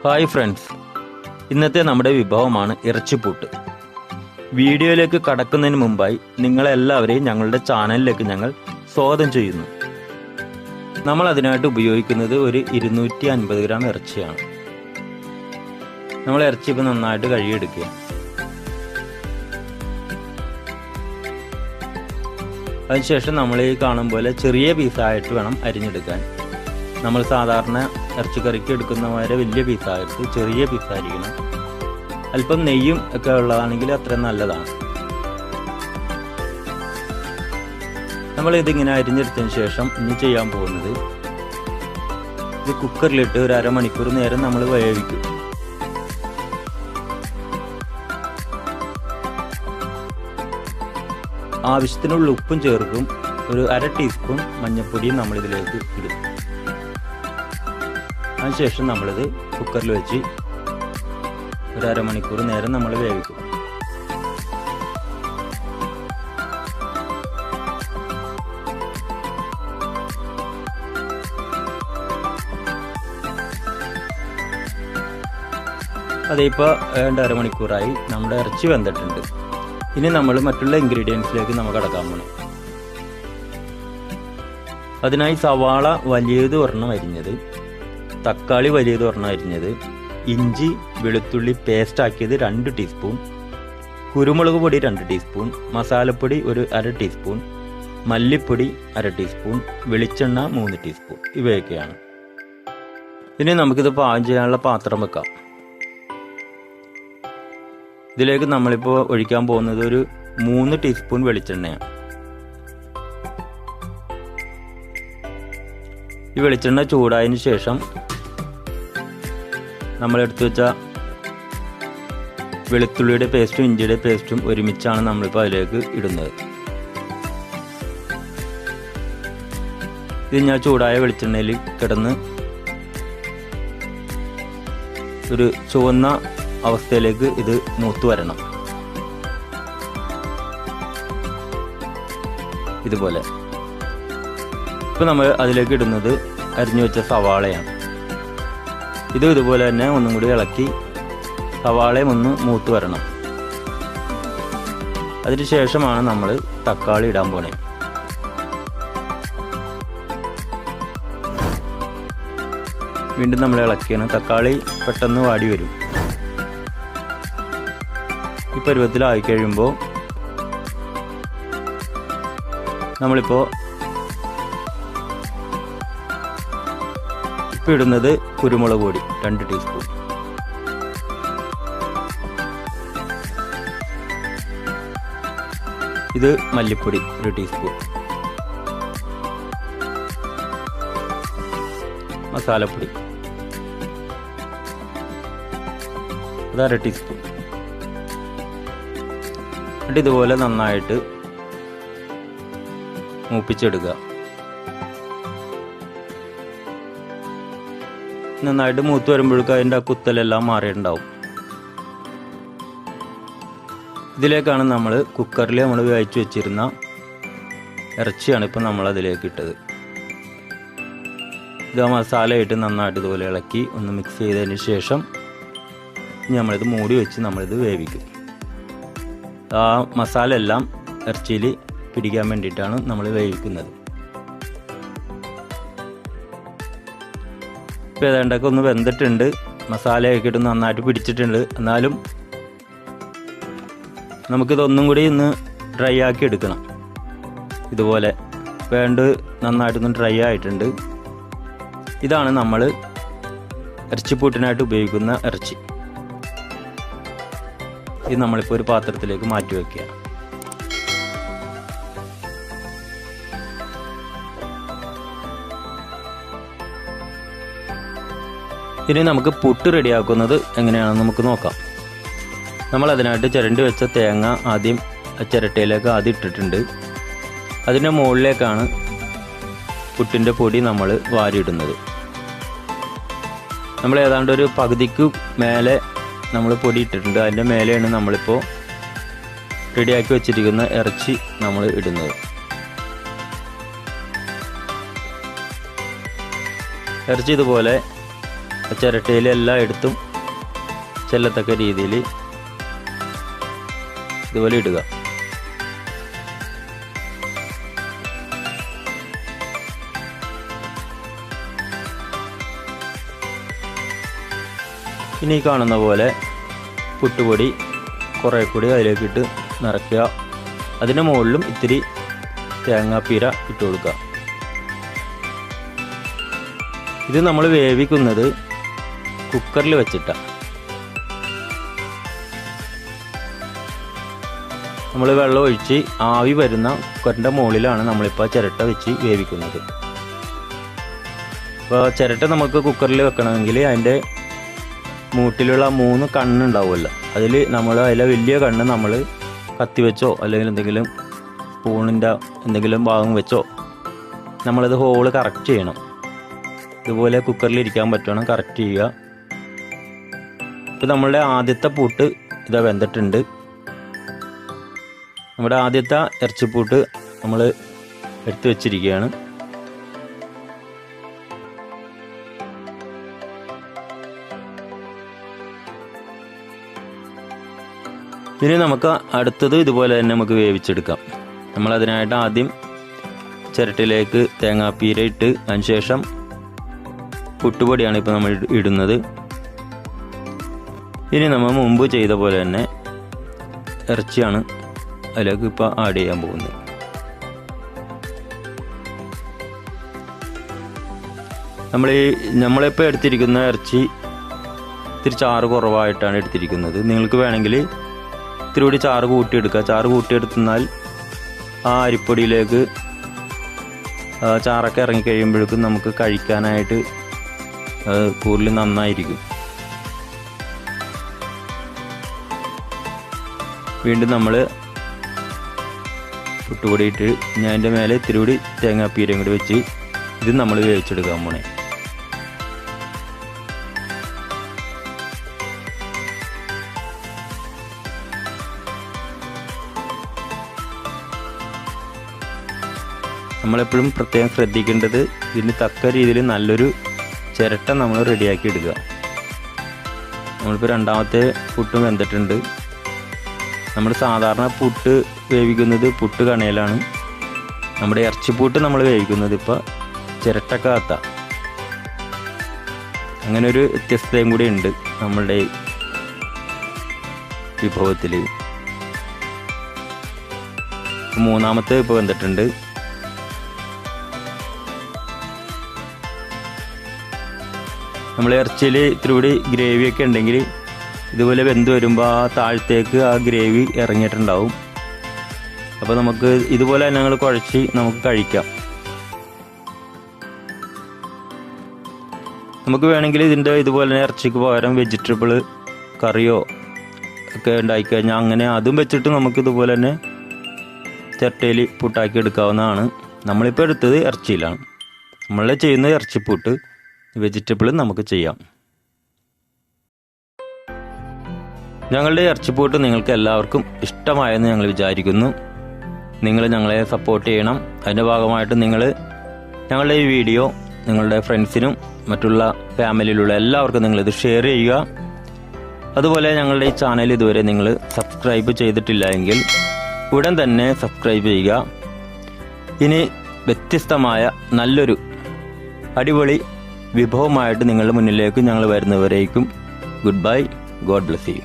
Hi friends, ഇന്നത്തെ നമ്മുടെ വിഭവമാണ് ഇറച്ചിപ്പുട്ട്. വീഡിയോയിലേക്ക് കടക്കുന്നതിന് മുമ്പായി നിങ്ങളെല്ലാവരെയും ഞങ്ങളുടെ ചാനലിലേക്ക് ഞങ്ങൾ സ്വാഗതം ചെയ്യുന്നു. നമ്മൾ അതിനായിട്ട് ഉപയോഗിക്കുന്നത് ഒരു 250 ഗ്രാം ഇറച്ചിയാണ്. നമ്മൾ ഇറച്ചി ഇപ്പോൾ നന്നായിട്ട് കഴുകിയെടുക്കുക. അതിനുശേഷം നമ്മൾ ഈ കാണും പോലെ ചെറിയ പീസായിട്ട് വേണം അരിഞ്ഞെടുക്കാൻ. നമ്മൾ സാധാരണ ഇറച്ചിക്കറിക്ക് എടുക്കുന്ന പോലെ വലിയ പീസായിട്ട് ചെറിയ പീസായിരിക്കണം. അല്പം നെയ്യും ഒക്കെ ഉള്ളതാണെങ്കിൽ അത്ര നല്ലതാണ്. നമ്മൾ ഇതിങ്ങനെ അരിഞ്ഞെടുത്തതിന് ശേഷം ഇനി ചെയ്യാൻ പോകുന്നത്, ഇത് കുക്കറിലിട്ട് ഒരു അരമണിക്കൂർ നേരം നമ്മൾ വേവിക്കും. ആവശ്യത്തിനുള്ള ഉപ്പും ചേർക്കും. ഒരു 1/2 ടീസ്പൂൺ മഞ്ഞൾപ്പൊടിയും നമ്മളിതിലേക്ക് ഇടും. അതിനുശേഷം നമ്മളിത് കുക്കറിൽ വെച്ച് ഒരു അരമണിക്കൂർ നേരം നമ്മൾ വേവിക്കും. അതിപ്പോൾ അരമണിക്കൂറായി. നമ്മുടെ ഇറച്ചി വെന്തിട്ടുണ്ട്. ഇനി നമ്മൾ മറ്റുള്ള ഇൻഗ്രീഡിയൻസിലേക്ക് നമുക്ക് കടക്കാൻ പോകണം. അതിനായി സവാള വലിയത് ഒരെണ്ണം അരിഞ്ഞത്, തക്കാളി വലിയത് ഒരെണ്ണം അരിഞ്ഞത്, ഇഞ്ചി വെളുത്തുള്ളി പേസ്റ്റ് ആക്കിയത് 2 ടീസ്പൂൺ, കുരുമുളക് പൊടി 2 ടീസ്പൂൺ, മസാലപ്പൊടി ഒരു 1/2 ടീസ്പൂൺ, മല്ലിപ്പൊടി 1/2 ടീസ്പൂൺ, വെളിച്ചെണ്ണ 3 ടീസ്പൂൺ, ഇവയൊക്കെയാണ്. ഇനി നമുക്കിത് പാകം ചെയ്യാനുള്ള പാത്രം വെക്കാം. ഇതിലേക്ക് നമ്മളിപ്പോൾ ഒഴിക്കാൻ പോകുന്നത് ഒരു 3 ടീസ്പൂൺ വെളിച്ചെണ്ണയാണ്. ഈ വെളിച്ചെണ്ണ ചൂടായതിനു ശേഷം നമ്മളെടുത്ത് വെച്ച വെളുത്തുള്ളിയുടെ പേസ്റ്റും ഇഞ്ചിയുടെ പേസ്റ്റും ഒരുമിച്ചാണ് നമ്മളിപ്പോൾ അതിലേക്ക് ഇടുന്നത്. ഇത് ഞാൻ ചൂടായ വെളിച്ചെണ്ണയിൽ കിടന്ന് ഒരു ചുവന്ന അവസ്ഥയിലേക്ക് ഇത് മൂത്ത് വരണം. ഇതുപോലെ. ഇപ്പം നമ്മൾ അതിലേക്ക് ഇടുന്നത് അരിഞ്ഞു വെച്ച സവാളയാണ്. ഇതുപോലെ തന്നെ ഒന്നും കൂടി ഇളക്കി സവാളയും ഒന്ന് മൂത്ത് വരണം. അതിനുശേഷമാണ് നമ്മൾ തക്കാളി ഇടാൻ പോണേ. വീണ്ടും നമ്മൾ ഇളക്കിയാണ്. തക്കാളി പെട്ടെന്ന് വാടി വരും. ഈ പരുവത്തിലായി കഴിയുമ്പോൾ നമ്മളിപ്പോൾ ഇടുന്നത് കുരുമുളക് പൊടി 2 ടീസ്പൂൺ, ഇത് മല്ലിപ്പൊടി 1 ടീസ്പൂൺ, മസാലപ്പൊടി അത് 1/2 ടീസ്പൂൺ. എന്നിട്ട് ഇതുപോലെ നന്നായിട്ട് മൂപ്പിച്ചെടുക്കുക. നന്നായിട്ട് മൂത്ത് വരുമ്പോഴേക്കും അതിൻ്റെ ആ കുത്തലെല്ലാം മാറിയിട്ടുണ്ടാവും. ഇതിലേക്കാണ് നമ്മൾ കുക്കറിൽ നമ്മൾ വേവിച്ച് വെച്ചിരുന്ന ഇറച്ചിയാണ് ഇപ്പോൾ നമ്മൾ അതിലേക്ക് ഇട്ടത്. ഇത് ആ മസാലയായിട്ട് നന്നായിട്ട് ഇതുപോലെ ഇളക്കി ഒന്ന് മിക്സ് ചെയ്തതിന് ശേഷം നമ്മളിത് മൂടി വെച്ച് നമ്മളിത് വേവിക്കും. ആ മസാല എല്ലാം ഇറച്ചിയിൽ പിടിക്കാൻ വേണ്ടിയിട്ടാണ് നമ്മൾ വേവിക്കുന്നത്. ഇപ്പോൾ ഏതാണ്ടൊക്കെ ഒന്ന് വെന്തിട്ടുണ്ട്. മസാലയൊക്കെ ഇട്ട് നന്നായിട്ട് പിടിച്ചിട്ടുണ്ട്. എന്നാലും നമുക്കിതൊന്നും കൂടി ഒന്ന് ഡ്രൈ ആക്കി എടുക്കണം. ഇതുപോലെ നന്നായിട്ടൊന്ന് ഡ്രൈ ആയിട്ടുണ്ട്. ഇതാണ് നമ്മൾ ഇറച്ചിപ്പൂട്ടിനായിട്ട് ഉപയോഗിക്കുന്ന ഇറച്ചി. ഇത് നമ്മളിപ്പോൾ ഒരു പാത്രത്തിലേക്ക് മാറ്റി വയ്ക്കുക. ഇനി നമുക്ക് പുട്ട് റെഡിയാക്കുന്നത് എങ്ങനെയാണെന്ന് നമുക്ക് നോക്കാം. നമ്മൾ അതിനായിട്ട് ചിരണ്ടി വെച്ച തേങ്ങ ആദ്യം ചിരട്ടയിലേക്ക് ആദ്യം ഇട്ടിട്ടുണ്ട്. അതിൻ്റെ മുകളിലേക്കാണ് പുട്ടിൻ്റെ പൊടി നമ്മൾ വാരിയിടുന്നത്. നമ്മൾ ഏതാണ്ട് ഒരു പകുതിക്ക് മേലെ നമ്മൾ പൊടി ഇട്ടിട്ടുണ്ട്. അതിൻ്റെ മേലെയാണ് നമ്മളിപ്പോൾ റെഡിയാക്കി വെച്ചിരിക്കുന്ന ഇറച്ചി നമ്മൾ ഇടുന്നത്. ഇറച്ചി ഇതുപോലെ ചിരട്ടയിൽ എല്ലായിടത്തും ചെല്ലത്തക്ക രീതിയിൽ ഇതുപോലെ ഇടുക. ഇനി കാണുന്ന പോലെ പുട്ടുപൊടി കുറേ കൂടി അതിലേക്കിട്ട് നിറയ്ക്കുക. അതിന് മുകളിലും ഇത്തിരി തേങ്ങാപ്പീര ഇട്ട് കൊടുക്കുക. ഇത് നമ്മൾ വേവിക്കുന്നത് കുക്കറിൽ വെച്ചിട്ടാണ്. നമ്മൾ വെള്ളം ഒഴിച്ച് ആവി വരുന്ന കുക്കറിൻ്റെ മുകളിലാണ് നമ്മളിപ്പോൾ ചിരട്ട വെച്ച് വേവിക്കുന്നത്. അപ്പോൾ ചിരട്ട നമുക്ക് കുക്കറിൽ വെക്കണമെങ്കിൽ അതിൻ്റെ മൂട്ടിലുള്ള 3 കണ്ണുണ്ടാവുമല്ലോ, അതിലെ വലിയ കണ്ണ് നമ്മൾ കത്തി വെച്ചോ അല്ലെങ്കിൽ എന്തെങ്കിലും സ്പൂണിൻ്റെ എന്തെങ്കിലും ഭാഗം വെച്ചോ നമ്മളത് ഹോള് കറക്റ്റ് ചെയ്യണം. ഇതുപോലെ കുക്കറിൽ ഇരിക്കാൻ പറ്റണം, കറക്റ്റ് ചെയ്യുക. ഇപ്പോൾ നമ്മളുടെ ആദ്യത്തെ പൂട്ട് ഇതാ വെന്തിട്ടുണ്ട്. നമ്മുടെ ആദ്യത്തെ ഇറച്ചിപ്പൂട്ട് നമ്മൾ എടുത്തു വെച്ചിരിക്കുകയാണ്. ഇനി നമുക്ക് അടുത്തത് ഇതുപോലെ തന്നെ നമുക്ക് വേവിച്ചെടുക്കാം. നമ്മളതിനായിട്ട് ആദ്യം ചിരട്ടിലേക്ക് തേങ്ങാപ്പീര ഇട്ട് അതിനുശേഷം പുട്ടുപൊടിയാണ് ഇപ്പോൾ നമ്മൾ ഇടുന്നത്. ഇനി നമ്മൾ മുമ്പ് ചെയ്ത പോലെ തന്നെ ഇറച്ചിയാണ് അതിലേക്ക് ഇപ്പോൾ ആഡ് ചെയ്യാൻ പോകുന്നത്. നമ്മളിപ്പോൾ എടുത്തിരിക്കുന്ന ഇറച്ചി ഇത്തിരി ചാറ് കുറവായിട്ടാണ് എടുത്തിരിക്കുന്നത്. നിങ്ങൾക്ക് വേണമെങ്കിൽ ഇത്തിരി കൂടി ചാറ് കൂട്ടിയെടുക്കുക. ചാറ് കൂട്ടിയെടുത്താൽ ആ അരിപ്പൊടിയിലേക്ക് ചാറൊക്കെ ഇറങ്ങിക്കഴിയുമ്പോഴേക്കും നമുക്ക് കഴിക്കാനായിട്ട് കൂടുതൽ നന്നായിരിക്കും. വീണ്ടും നമ്മൾ പുട്ടുപൊടി ഇട്ട് ഞാൻ അതിൻ്റെ മേലെ ഇത്തിരി കൂടി തേങ്ങാപ്പീരയും കൂടി വെച്ച് ഇത് നമ്മൾ വേവിച്ചെടുക്കാൻ പോണേ. നമ്മളെപ്പോഴും പ്രത്യേകം ശ്രദ്ധിക്കേണ്ടത് ഇതിന് തക്ക രീതിയിൽ നല്ലൊരു ചിരട്ട നമ്മൾ റെഡിയാക്കി എടുക്കുക. നമ്മളിപ്പോൾ രണ്ടാമത്തെ പുട്ടും വെന്തിട്ടുണ്ട്. നമ്മൾ സാധാരണ പുട്ട് വേവിക്കുന്നത് പുട്ട് കണയിലാണ്. നമ്മുടെ ഇറച്ചിപ്പൂട്ട് നമ്മൾ വേവിക്കുന്നത് ഇപ്പോൾ ചിരട്ടക്കകത്ത. അങ്ങനെ ഒരു വ്യത്യസ്തതയും കൂടി ഉണ്ട് നമ്മളുടെ വിഭവത്തിൽ. മൂന്നാമത്തെ ഇപ്പോൾ വെന്തിട്ടുണ്ട്. നമ്മൾ ഇറച്ചിയിൽ ഇത്തിരി കൂടി ഗ്രേവിയൊക്കെ ഉണ്ടെങ്കിൽ ഇതുപോലെ വെന്ത് വരുമ്പോൾ ആ താഴത്തേക്ക് ആ ഗ്രേവി ഇറങ്ങിയിട്ടുണ്ടാവും. അപ്പോൾ നമുക്ക് ഇതുപോലെ തന്നെ ഞങ്ങൾ കുഴച്ച് നമുക്ക് കഴിക്കാം. നമുക്ക് വേണമെങ്കിൽ ഇതിൻ്റെ ഇതുപോലെ ഇറച്ചിക്ക് പകരം വെജിറ്റബിൾ കറിയോ ഒക്കെ ഉണ്ടാക്കിക്കഴിഞ്ഞാൽ അങ്ങനെ അതും വെച്ചിട്ട് നമുക്ക് ഇതുപോലെ തന്നെ ചിരട്ടയിൽ പുട്ടാക്കി എടുക്കാവുന്നതാണ്. നമ്മളിപ്പോൾ എടുത്തത് ഇറച്ചിയിലാണ്. നമ്മൾ ചെയ്യുന്നത് ഇറച്ചിപ്പൂട്ട്, വെജിറ്റബിളും നമുക്ക് ചെയ്യാം. ഞങ്ങളുടെ ഇറച്ചിപ്പൂട്ട് നിങ്ങൾക്ക് എല്ലാവർക്കും ഇഷ്ടമായെന്ന് ഞങ്ങൾ വിചാരിക്കുന്നു. നിങ്ങൾ ഞങ്ങളെ സപ്പോർട്ട് ചെയ്യണം. അതിൻ്റെ ഭാഗമായിട്ട് നിങ്ങൾ ഞങ്ങളുടെ ഈ വീഡിയോ നിങ്ങളുടെ ഫ്രണ്ട്സിനും മറ്റുള്ള ഫാമിലിയിലുള്ള എല്ലാവർക്കും നിങ്ങളിത് ഷെയർ ചെയ്യുക. അതുപോലെ ഞങ്ങളുടെ ഈ ചാനൽ ഇതുവരെ നിങ്ങൾ സബ്സ്ക്രൈബ് ചെയ്തിട്ടില്ല എങ്കിൽ ഉടൻ തന്നെ സബ്സ്ക്രൈബ് ചെയ്യുക. ഇനി വ്യത്യസ്തമായ നല്ലൊരു അടിപൊളി വിഭവമായിട്ട് നിങ്ങളുടെ മുന്നിലേക്ക് ഞങ്ങൾ വരുന്നവരേക്കും good bye. God bless U.